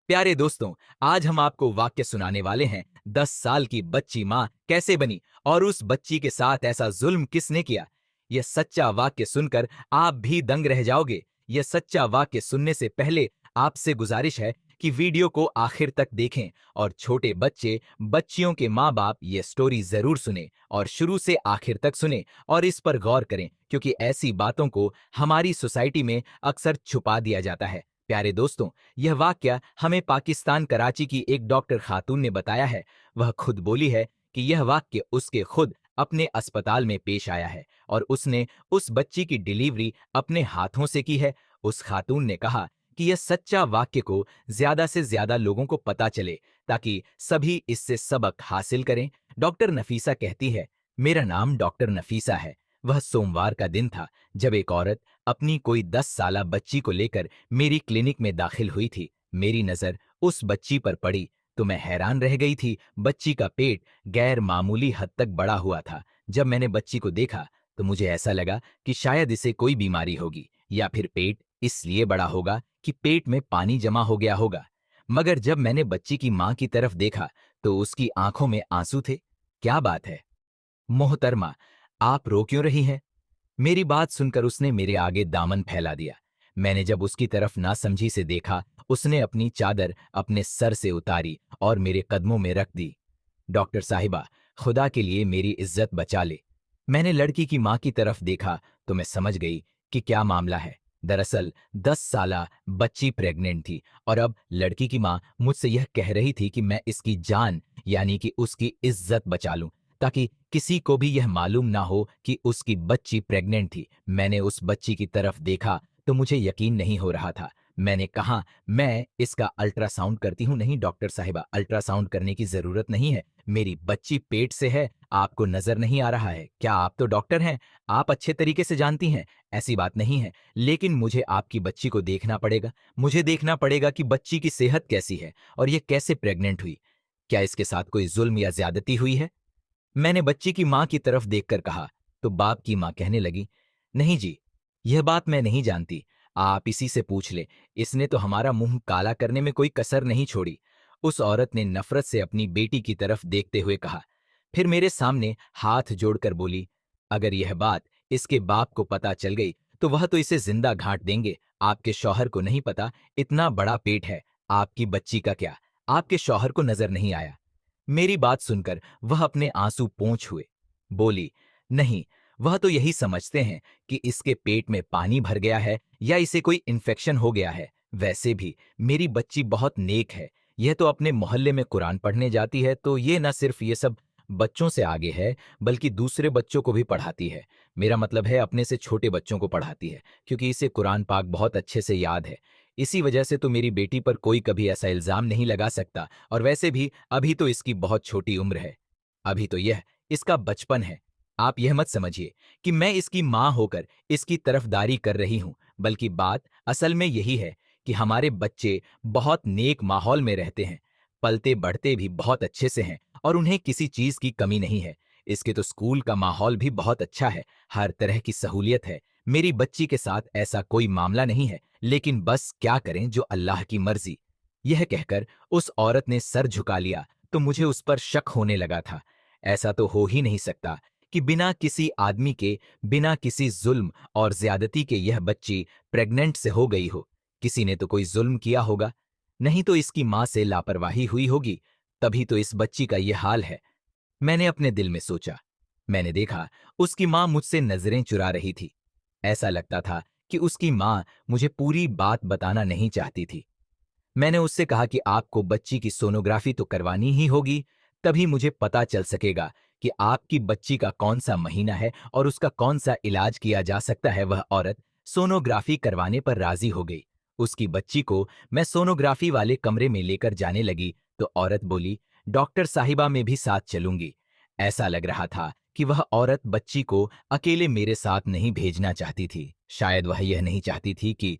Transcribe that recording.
प्यारे दोस्तों, आज हम आपको वाक्य सुनाने वाले हैं। 10 साल की बच्ची मां कैसे बनी और उस बच्ची के साथ ऐसा जुल्म किसने किया। यह सच्चा वाक्य सुनकर आप भी दंग रह जाओगे। यह सच्चा वाक्य सुनने से पहले आपसे गुजारिश है कि वीडियो को आखिर तक देखें और छोटे बच्चे बच्चियों के माँ बाप ये स्टोरी जरूर सुने और शुरू से आखिर तक सुने और इस पर गौर करें, क्योंकि ऐसी बातों को हमारी सोसाइटी में अक्सर छुपा दिया जाता है। प्यारे दोस्तों, यह वाक्य हमें पाकिस्तान कराची की एक डॉक्टर खातून ने बताया है। वह खुद बोली है कि यह वाक्य उसके खुद अपने अस्पताल में पेश आया है और उसने उस बच्ची की डिलीवरी अपने हाथों से की है। उस खातून ने कहा कि यह सच्चा वाक्य को ज्यादा से ज्यादा लोगों को पता चले ताकि सभी इससे सबक हासिल करें। डॉक्टर नफीसा कहती है, मेरा नाम डॉक्टर नफीसा है। वह सोमवार का दिन था जब एक औरत अपनी कोई 10 साला बच्ची को लेकर मेरी क्लिनिक में दाखिल हुई थी। मेरी नजर उस बच्ची पर पड़ी तो मैं हैरान रह गई थी। बच्ची का पेट गैर मामूली हद तक बड़ा हुआ था। जब मैंने बच्ची को देखा तो मुझे ऐसा लगा कि शायद इसे कोई बीमारी होगी या फिर पेट इसलिए बड़ा होगा कि पेट में पानी जमा हो गया होगा। मगर जब मैंने बच्ची की मां की तरफ देखा तो उसकी आंखों में आंसू थे। क्या बात है मोहतरमा, आप रो क्यों रही हैं? मेरी बात सुनकर उसने मेरे आगे दामन फैला दिया। मैंने जब उसकी तरफ नासमझी से देखा, उसने अपनी चादर अपने सर से उतारी और मेरे कदमों में रख दी। डॉक्टर साहिबा, खुदा के लिए मेरी इज्जत बचा ले। मैंने लड़की की मां की तरफ देखा तो मैं समझ गई कि क्या मामला है। दरअसल 10 साला बच्ची प्रेग्नेंट थी और अब लड़की की मां मुझसे यह कह रही थी कि मैं इसकी जान यानी कि उसकी इज्जत बचा लूं ताकि किसी को भी यह मालूम ना हो कि उसकी बच्ची प्रेग्नेंट थी। मैंने उस बच्ची की तरफ देखा तो मुझे यकीन नहीं हो रहा था। मैंने कहा, मैं इसका अल्ट्रासाउंड करती हूँ। नहीं डॉक्टर साहिबा, अल्ट्रासाउंड करने की जरूरत नहीं है। मेरी बच्ची पेट से है, आपको नजर नहीं आ रहा है क्या? आप तो डॉक्टर हैं, आप अच्छे तरीके से जानती हैं ऐसी बात नहीं है। लेकिन मुझे आपकी बच्ची को देखना पड़ेगा। मुझे देखना पड़ेगा कि बच्ची की सेहत कैसी है और ये कैसे प्रेग्नेंट हुई। क्या इसके साथ कोई जुल्म या ज्यादती हुई है? मैंने बच्ची की मां की तरफ देखकर कहा तो बाप की मां कहने लगी, नहीं जी, यह बात मैं नहीं जानती। आप इसी से पूछ ले, इसने तो हमारा मुंह काला करने में कोई कसर नहीं छोड़ी। उस औरत ने नफरत से अपनी बेटी की तरफ देखते हुए कहा। फिर मेरे सामने हाथ जोड़कर बोली, अगर यह बात इसके बाप को पता चल गई तो वह तो इसे जिंदा घाट देंगे। आपके शौहर को नहीं पता इतना बड़ा पेट है, आपकी बच्ची का क्या आपके शौहर को नजर नहीं आया? मेरी बात सुनकर वह अपने आंसू पोंछ हुए। बोली, नहीं, वह तो यही समझते हैं कि इसके पेट में पानी भर गया है या इसे कोई इन्फेक्शन हो गया है। वैसे भी मेरी बच्ची बहुत नेक है। यह तो अपने मोहल्ले में कुरान पढ़ने जाती है, तो ये न सिर्फ ये सब बच्चों से आगे है बल्कि दूसरे बच्चों को भी पढ़ाती है। मेरा मतलब है अपने से छोटे बच्चों को पढ़ाती है, क्योंकि इसे कुरान पाक बहुत अच्छे से याद है। इसी वजह से तो मेरी बेटी पर कोई कभी ऐसा इल्जाम नहीं लगा सकता। और वैसे भी अभी तो इसकी बहुत छोटी उम्र है, अभी तो यह इसका बचपन है। आप यह मत समझिए कि मैं इसकी मां होकर इसकी तरफदारी कर रही हूं, बल्कि बात असल में यही है कि हमारे बच्चे बहुत नेक माहौल में रहते हैं, पलते बढ़ते भी बहुत अच्छे से हैं और उन्हें किसी चीज की कमी नहीं है। इसके तो स्कूल का माहौल भी बहुत अच्छा है, हर तरह की सहूलियत है। मेरी बच्ची के साथ ऐसा कोई मामला नहीं है, लेकिन बस क्या करें, जो अल्लाह की मर्जी। यह कहकर उस औरत ने सर झुका लिया तो मुझे उस पर शक होने लगा था। ऐसा तो हो ही नहीं सकता कि बिना किसी आदमी के, बिना किसी जुल्म और ज्यादती के यह बच्ची प्रेग्नेंट से हो गई हो। किसी ने तो कोई जुल्म किया होगा, नहीं तो इसकी मां से लापरवाही हुई होगी, तभी तो इस बच्ची का यह हाल है। मैंने अपने दिल में सोचा। मैंने देखा उसकी मां मुझसे नजरें चुरा रही थी। ऐसा लगता था कि उसकी मां मुझे पूरी बात बताना नहीं चाहती थी। मैंने उससे कहा कि आपको बच्ची की सोनोग्राफी तो करवानी ही होगी, तभी मुझे पता चल सकेगा कि आपकी बच्ची का कौन सा महीना है और उसका कौन सा इलाज किया जा सकता है। वह औरत सोनोग्राफी करवाने पर राजी हो गई। उसकी बच्ची को मैं सोनोग्राफी वाले कमरे में लेकर जाने लगी तो औरत बोली, डॉक्टर साहिबा में भी साथ चलूंगी। ऐसा लग रहा था कि वह औरत बच्ची को अकेले मेरे साथ नहीं भेजना चाहती थी। शायद वह यह नहीं चाहती थी कि